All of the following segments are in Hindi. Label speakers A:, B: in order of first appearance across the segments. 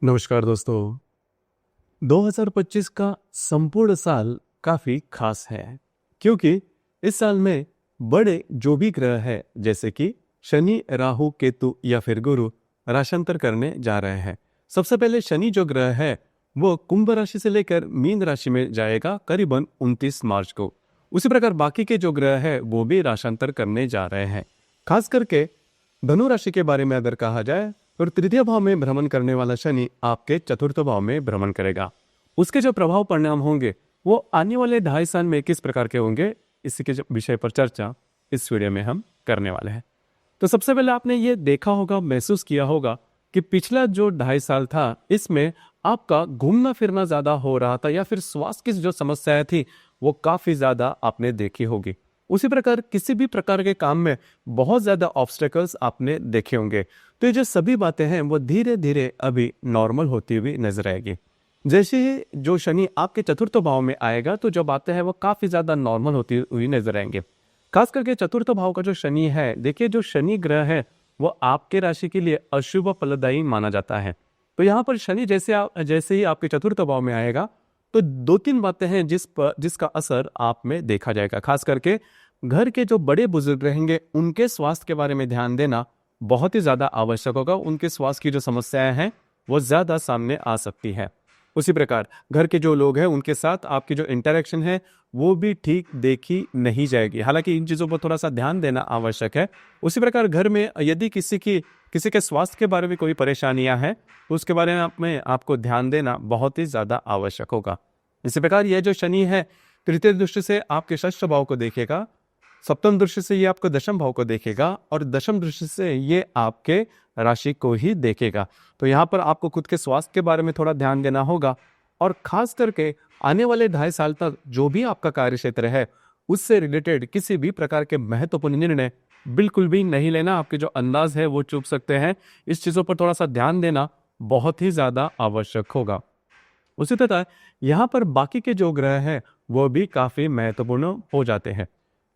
A: नमस्कार दोस्तों। 2025 का संपूर्ण साल काफ़ी खास है क्योंकि इस साल में बड़े जो भी ग्रह हैं जैसे कि शनि, राहु, केतु या फिर गुरु राशांतर करने जा रहे हैं। सबसे पहले शनि जो ग्रह है वो कुंभ राशि से लेकर मीन राशि में जाएगा करीबन 29 मार्च को। उसी प्रकार बाकी के जो ग्रह है वो भी राशांतर करने जा रहे हैं। खास करके धनु राशि के बारे में अगर कहा जाए तो तृतीय भाव में भ्रमण करने वाला शनि आपके चतुर्थ भाव में भ्रमण करेगा। उसके जो प्रभाव परिणाम होंगे वो आने वाले 2.5 साल में किस प्रकार के होंगे, इसी के विषय पर चर्चा इस वीडियो में हम करने वाले हैं। तो सबसे पहले आपने ये देखा होगा, महसूस किया होगा कि पिछला जो 2.5 साल था इसमें आपका घूमना फिरना ज्यादा हो रहा था या फिर स्वास्थ्य की जो समस्याएं थी वो काफी ज्यादा आपने देखी होगी। उसी प्रकार किसी भी प्रकार के काम में बहुत ज्यादा ऑब्स्टेकल्स आपने देखे होंगे। तो ये जो सभी बातें हैं वो धीरे धीरे अभी नॉर्मल होती हुई नजर आएगी। जैसे ही जो शनि आपके चतुर्थ भाव में आएगा तो जो बातें हैं वो काफी ज्यादा नॉर्मल होती हुई नजर आएंगे। खास करके चतुर्थ भाव का जो शनि है, देखिए जो शनि ग्रह है वो आपके राशि के लिए अशुभ फलदायी माना जाता है। तो यहाँ पर शनि जैसे ही आपके चतुर्थ भाव में आएगा तो 2-3 बातें हैं जिसका असर आप में देखा जाएगा। खास करके घर के जो बड़े बुजुर्ग रहेंगे उनके स्वास्थ्य के बारे में ध्यान देना बहुत ही ज्यादा आवश्यक होगा। उनके स्वास्थ्य की जो समस्याएं हैं वो ज्यादा सामने आ सकती है। उसी प्रकार घर के जो लोग हैं उनके साथ आपकी जो इंटरेक्शन है वो भी ठीक देखी नहीं जाएगी। हालांकि इन चीजों पर थोड़ा सा ध्यान देना आवश्यक है। उसी प्रकार घर में यदि किसी के स्वास्थ्य के बारे में कोई परेशानियां हैं तो उसके बारे में आपको ध्यान देना बहुत ही ज्यादा आवश्यक होगा। इसी प्रकार यह जो शनि है तृतीय दृष्टि से आपके षष्ठ भाव को देखेगा, सप्तम दृष्टि से ये आपको दशम भाव को देखेगा और दशम दृष्टि से ये आपके राशि को ही देखेगा। तो यहाँ पर आपको खुद के स्वास्थ्य के बारे में थोड़ा ध्यान देना होगा और खास करके आने वाले 2.5 साल तक जो भी आपका कार्य क्षेत्र है उससे रिलेटेड किसी भी प्रकार के महत्वपूर्ण निर्णय बिल्कुल भी नहीं लेना। आपके जो अंदाज है वो चूक सकते हैं। इस चीजों पर थोड़ा सा ध्यान देना बहुत ही ज्यादा आवश्यक होगा। उसी तरह यहाँ पर बाकी के जो ग्रह हैं वो भी काफी महत्वपूर्ण हो जाते हैं।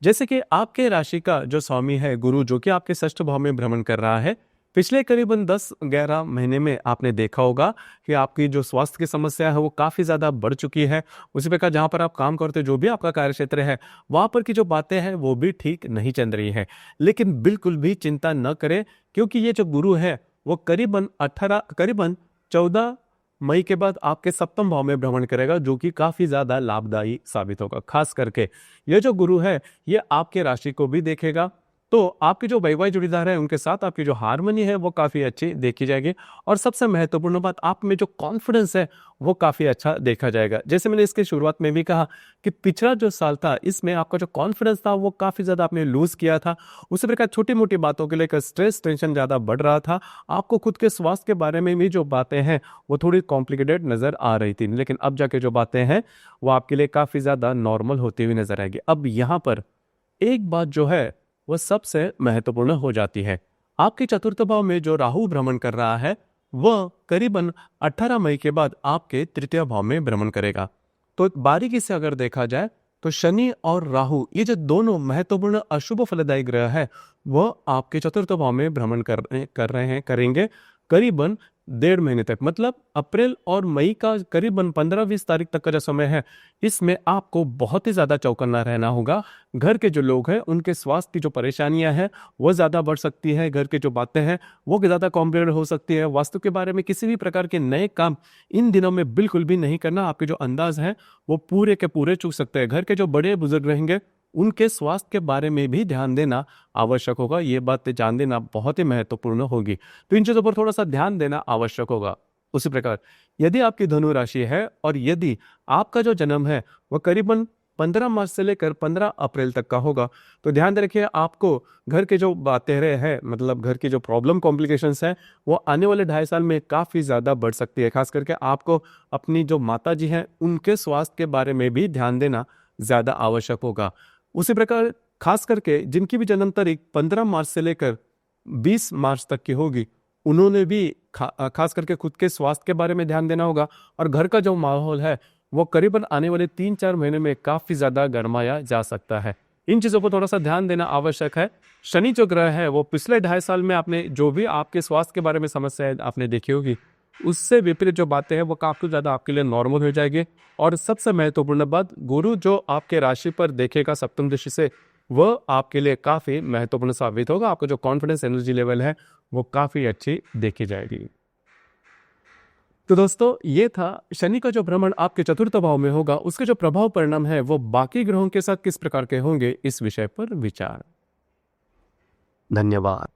A: जैसे कि आपके राशि का जो स्वामी है गुरु, जो कि आपके षष्ठ भाव में भ्रमण कर रहा है, पिछले करीबन 10-11 महीने में आपने देखा होगा कि आपकी जो स्वास्थ्य की समस्या है वो काफी ज्यादा बढ़ चुकी है। उसी प्रकार जहां पर आप काम करते हो, जो भी आपका कार्य क्षेत्र है, वहां पर की जो बातें हैं वो भी ठीक नहीं चल रही है। लेकिन बिल्कुल भी चिंता न करें क्योंकि ये जो गुरु है वो करीबन 14 मई के बाद आपके सप्तम भाव में भ्रमण करेगा, जो कि काफी ज्यादा लाभदायी साबित होगा। खास करके ये जो गुरु है ये आपके राशि को भी देखेगा, तो आपके जो वैवाहिक जोड़ीदार है उनके साथ आपकी जो हार्मनी है वो काफी अच्छी देखी जाएगी। और सबसे महत्वपूर्ण बात, आप में जो कॉन्फिडेंस है वो काफी अच्छा देखा जाएगा। जैसे मैंने इसके शुरुआत में भी कहा कि पिछला जो साल था इसमें आपका जो कॉन्फिडेंस था वो काफी ज्यादा आपने लूज किया था। उसी प्रकार छोटी मोटी बातों के लेकर स्ट्रेस टेंशन ज्यादा बढ़ रहा था। आपको खुद के स्वास्थ्य के बारे में भी जो बातें हैं वो थोड़ी कॉम्प्लिकेटेड नजर आ रही थी, लेकिन अब जाके जो बातें हैं वो आपके लिए काफी ज्यादा नॉर्मल होती हुई नजर आएगी। अब यहाँ पर एक बात जो है वह सबसे महत्वपूर्ण हो जाती है। आपके चतुर्थ भाव में जो राहु भ्रमण कर रहा है वह करीबन 18 मई के बाद आपके तृतीय भाव में भ्रमण करेगा। तो बारीकी से अगर देखा जाए तो शनि और राहु ये जो दोनों महत्वपूर्ण अशुभ फलदायी ग्रह है वह आपके चतुर्थ भाव में भ्रमण करेंगे करीबन 1.5 महीने तक। मतलब अप्रैल और मई का करीबन 15-20 तारीख तक का जो समय है इसमें आपको बहुत ही ज्यादा चौकन्ना रहना होगा। घर के जो लोग हैं उनके स्वास्थ्य की जो परेशानियां हैं वो ज्यादा बढ़ सकती है। घर की जो बातें हैं वो ज्यादा कॉम्प्लिकेटेड हो सकती है। वास्तु के बारे में किसी भी प्रकार के नए काम इन दिनों में बिल्कुल भी नहीं करना। आपके जो अंदाज है वो पूरे के पूरे चूक सकते हैं। घर के जो बड़े बुजुर्ग रहेंगे उनके स्वास्थ्य के बारे में भी ध्यान देना आवश्यक होगा। ये बात जान देना बहुत ही महत्वपूर्ण होगी। तो इन चीजों पर थोड़ा सा ध्यान देना आवश्यक होगा। उसी प्रकार यदि आपकी धनु राशि है और यदि आपका जो जन्म है वह करीबन 15 मार्च से लेकर 15 अप्रैल तक का होगा तो ध्यान रखिए आपको घर के जो बातें हैं, मतलब घर की जो प्रॉब्लम कॉम्प्लिकेशंस है वो आने वाले 2.5 साल में काफी ज्यादा बढ़ सकती है। खास करके आपको अपनी जो माता जी हैं उनके स्वास्थ्य के बारे में भी ध्यान देना ज्यादा आवश्यक होगा। उसी प्रकार खास करके जिनकी भी जन्म तारीख 15 मार्च से लेकर 20 मार्च तक की होगी उन्होंने भी खास करके खुद के स्वास्थ्य के बारे में ध्यान देना होगा। और घर का जो माहौल है वो करीबन आने वाले 3-4 महीने में काफी ज्यादा गरमाया जा सकता है। इन चीजों पर थोड़ा सा ध्यान देना आवश्यक है। शनि जो ग्रह है वो पिछले 2.5 साल में आपने जो भी आपके स्वास्थ्य के बारे में समस्या आपने देखी होगी उससे विपरीत जो बातें हैं वो काफ़ी ज़्यादा आपके लिए नॉर्मल हो जाएगी। और सबसे महत्वपूर्ण बात, गुरु जो आपके राशि पर देखेगा सप्तम दृष्टि से, वह आपके लिए काफ़ी महत्वपूर्ण साबित होगा। आपका जो कॉन्फिडेंस एनर्जी लेवल है वो काफ़ी अच्छी देखी जाएगी। तो दोस्तों, ये था शनि का जो भ्रमण आपके चतुर्थ भाव में होगा, उसके जो प्रभाव परिणाम है वो बाकी ग्रहों के साथ किस प्रकार के होंगे, इस विषय पर विचार। धन्यवाद।